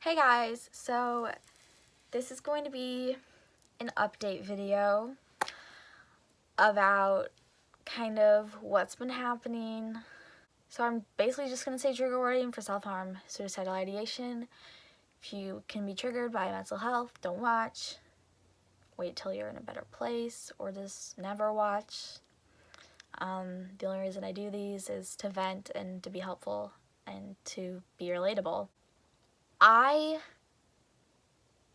Hey guys, so this is going to be an update video about kind of what's been happening. So I'm basically just going to say trigger warning for self-harm, suicidal ideation. If you can be triggered by mental health, don't watch. Wait till you're in a better place, or just never watch. The only reason I do these is to vent and to be helpful and to be relatable. I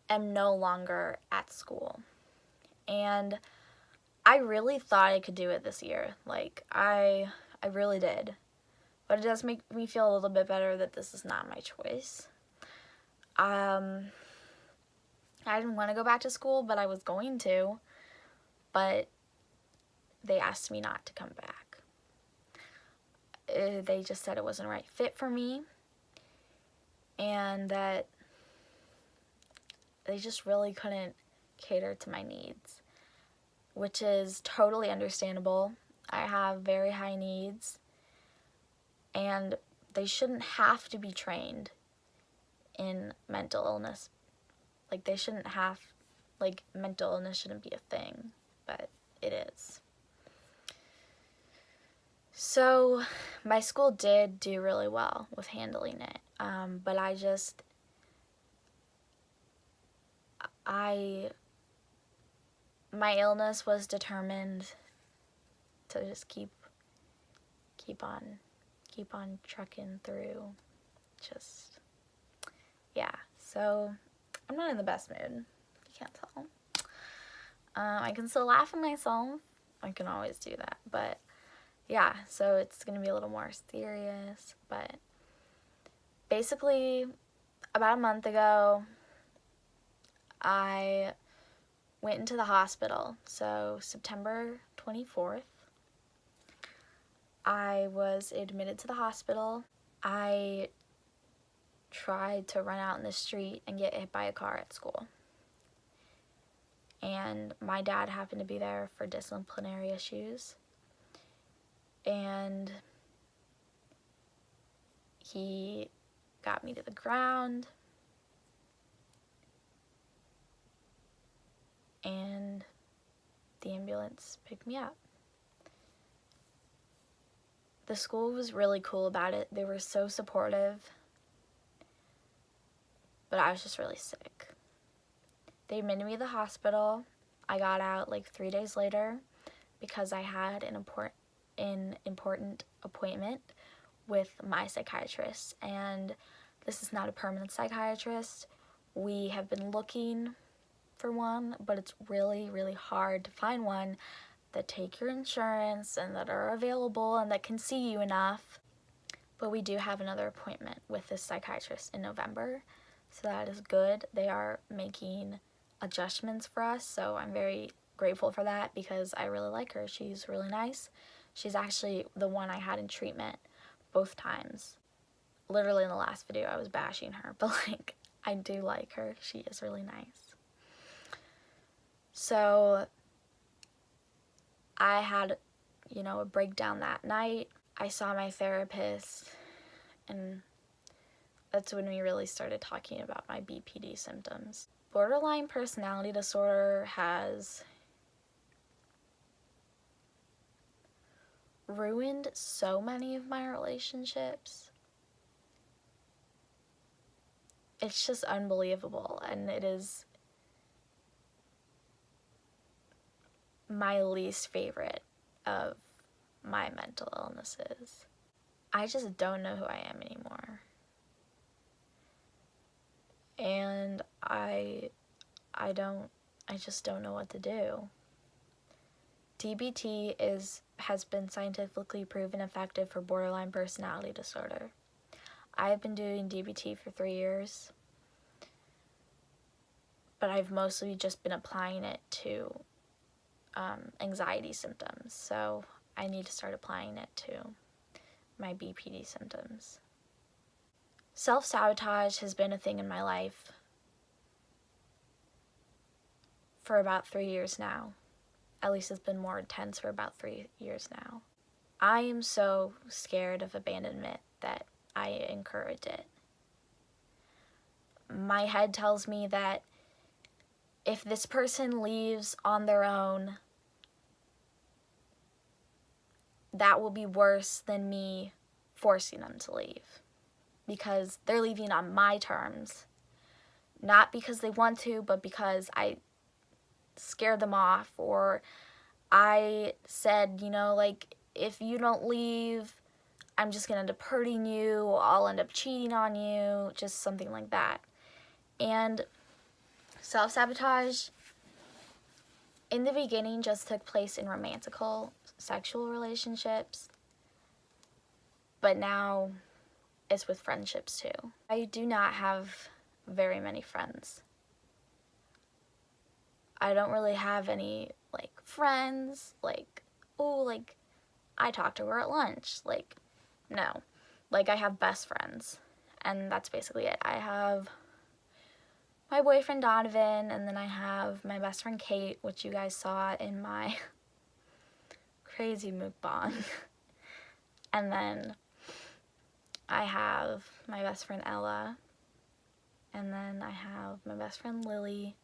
am no longer at school, and I really thought I could do it this year. I really did. But it does make me feel a little bit better that this is not my choice. I didn't want to go back to school, but I was going to. But they asked me not to come back. They just said it wasn't the right fit for me, and that they just really couldn't cater to my needs, which is totally understandable. I have very high needs, and they shouldn't have to be trained in mental illness. They shouldn't have, mental illness shouldn't be a thing, but it is. So my school did do really well with handling it, but my illness was determined to just keep on trucking through. Yeah, so I'm not in the best mood. You can't tell. I can still laugh at myself. I can always do that, but yeah, so it's gonna be a little more serious. But basically, about a month ago, I went into the hospital. So September 24th, I was admitted to the hospital. I tried to run out in the street and get hit by a car at school. And my dad happened to be there for disciplinary issues. And he got me to the ground. And the ambulance picked me up. The school was really cool about it. They were so supportive. But I was just really sick. They admitted me to the hospital. I got out 3 days later because I had an important appointment with my psychiatrist. And this is not a permanent psychiatrist. We have been looking for one, but it's really, really hard to find one that take your insurance and that are available and that can see you enough. But we do have another appointment with this psychiatrist in November, so that is good. They are making adjustments for us, so I'm very grateful for that because I really like her. She's really nice. She's actually the one I had in treatment both times. Literally in the last video I was bashing her, but I do like her. She is really nice. So I had, a breakdown that night. I saw my therapist, and that's when we really started talking about my BPD symptoms. Borderline personality disorder has ruined so many of my relationships. It's just unbelievable, and it is my least favorite of my mental illnesses. I just don't know who I am anymore. And I just don't know what to do. DBT has been scientifically proven effective for borderline personality disorder. I've been doing DBT for 3 years, but I've mostly just been applying it to anxiety symptoms, so I need to start applying it to my BPD symptoms. Self-sabotage has been a thing in my life for about 3 years now. At least it's been more intense for about 3 years now. I am so scared of abandonment that I encourage it. my head tells me that if this person leaves on their own, that will be worse than me forcing them to leave, because they're leaving on my terms, not because they want to, but because I scared them off, or I said, you know, like, if you don't leave, I'm just gonna end up hurting you, I'll end up cheating on you, just something like that. And self-sabotage in the beginning just took place in romantical sexual relationships, but now it's with friendships too. I do not have very many friends. I don't really have any, like, friends, like, oh, like, I talk to her at lunch, like, no. Like, I have best friends, and that's basically it. I have my boyfriend Donovan, and then I have my best friend Kate, which you guys saw in my crazy mukbang. And then I have my best friend Ella, and then I have my best friend Lily,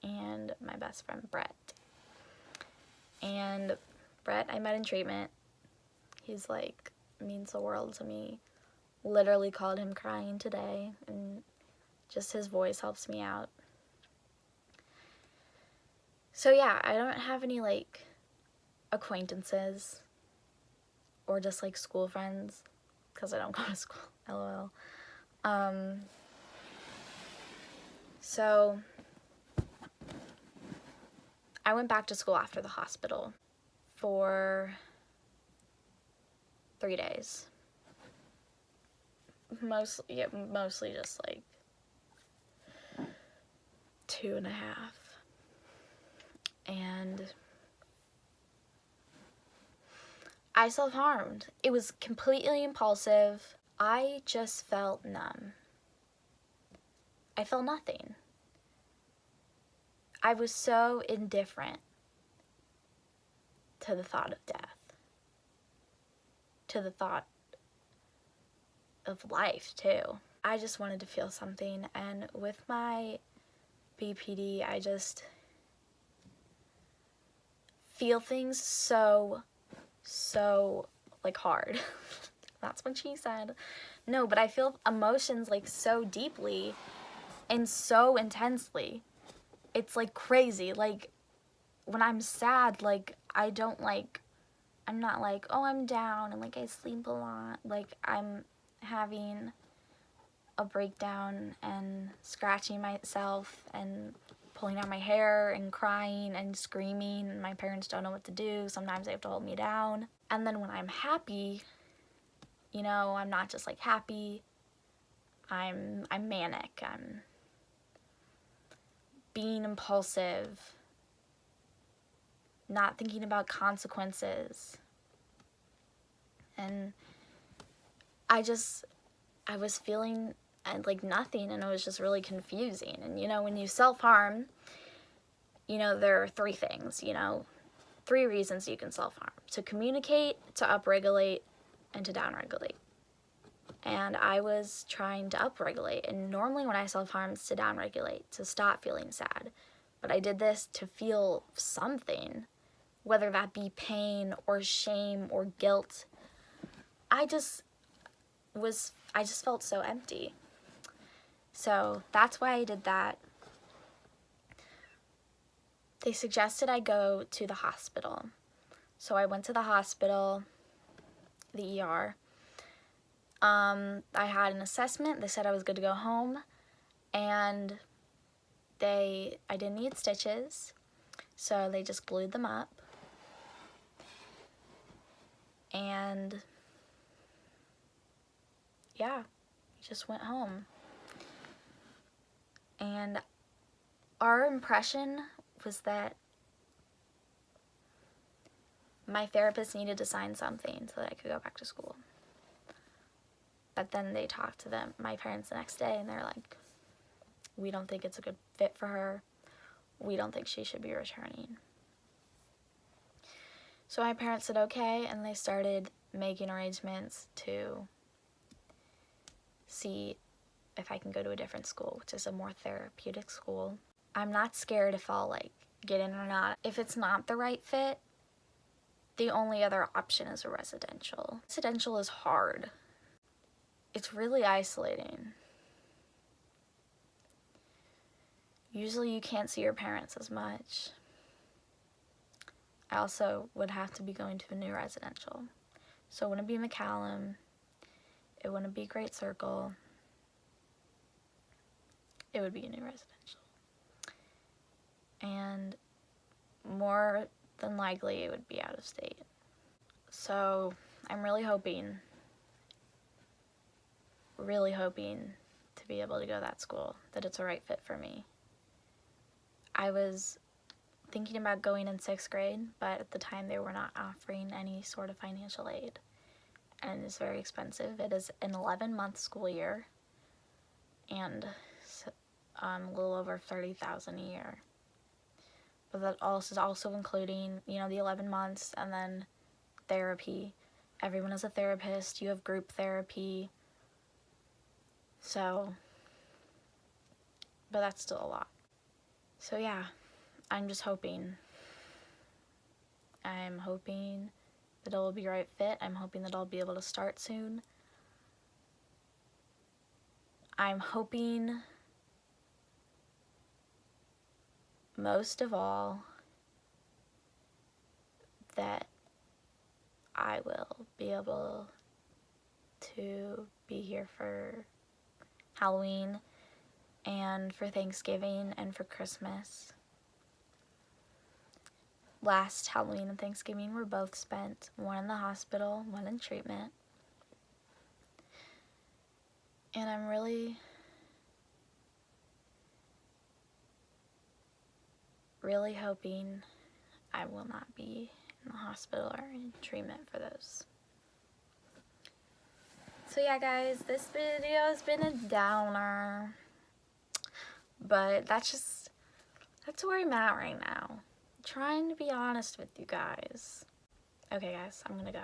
and my best friend Brett. And Brett I met in treatment. He's like, means the world to me. Literally called him crying today, and just his voice helps me out. So yeah, I don't have any, like, acquaintances or just, like, school friends, because I don't go to school, lol. So I went back to school after the hospital for 3 days. Mostly just like 2.5. And I self-harmed. It was completely impulsive. I just felt numb. I felt nothing. I was so indifferent to the thought of death, to the thought of life too. I just wanted to feel something, and with my BPD, I just feel things so like hard. That's what she said. No, but I feel emotions like so deeply and so intensely. It's like crazy. Like when I'm sad, like I'm not like, oh, I'm down and like I sleep a lot. Like I'm having a breakdown and scratching myself and pulling out my hair and crying and screaming, and my parents don't know what to do. Sometimes they have to hold me down. And then when I'm happy, you know, I'm not just like happy. I'm manic. I'm being impulsive, not thinking about consequences. And I was feeling like nothing, and it was just really confusing. And, you know, when you self-harm, you know, there are 3 things, you know, 3 reasons you can self-harm: to communicate, to upregulate, and to downregulate. And I was trying to upregulate, and normally when I self-harm, it's to downregulate, to stop feeling sad. But I did this to feel something, whether that be pain or shame or guilt. I just felt so empty. So that's why I did that. They suggested I go to the hospital. So I went to the hospital, the ER. I had an assessment. They said I was good to go home. And I didn't need stitches. So they just glued them up. And yeah, just went home. And our impression was that my therapist needed to sign something so that I could go back to school. But then they talked to my parents the next day, and they're like, we don't think it's a good fit for her. We don't think she should be returning. So my parents said okay, and they started making arrangements to see if I can go to a different school, which is a more therapeutic school. I'm not scared if I'll like get in or not. If it's not the right fit, the only other option is a residential. Residential is hard. It's really isolating. Usually you can't see your parents as much. I also would have to be going to a new residential. So it wouldn't be McCallum. It wouldn't be Great Circle. It would be a new residential. And more than likely it would be out of state. So I'm really hoping to be able to go to that school, that it's a right fit for me. I was thinking about going in 6th grade, but at the time they were not offering any sort of financial aid, and it's very expensive. It is an 11-month school year, and a little over $30,000 a year. But that also is also including, you know, the 11 months and then therapy. Everyone is a therapist. You have group therapy. So, but that's still a lot. So yeah, I'm just hoping. I'm hoping that it'll be a right fit. I'm hoping that I'll be able to start soon. I'm hoping, most of all, that I will be able to be here for Halloween and for Thanksgiving and for Christmas. Last Halloween and Thanksgiving were both spent, one in the hospital, one in treatment. And I'm really hoping I will not be in the hospital or in treatment for those. So yeah, guys, this video has been a downer, but that's where I'm at right now. Trying to be honest with you guys. Okay, guys, I'm gonna go.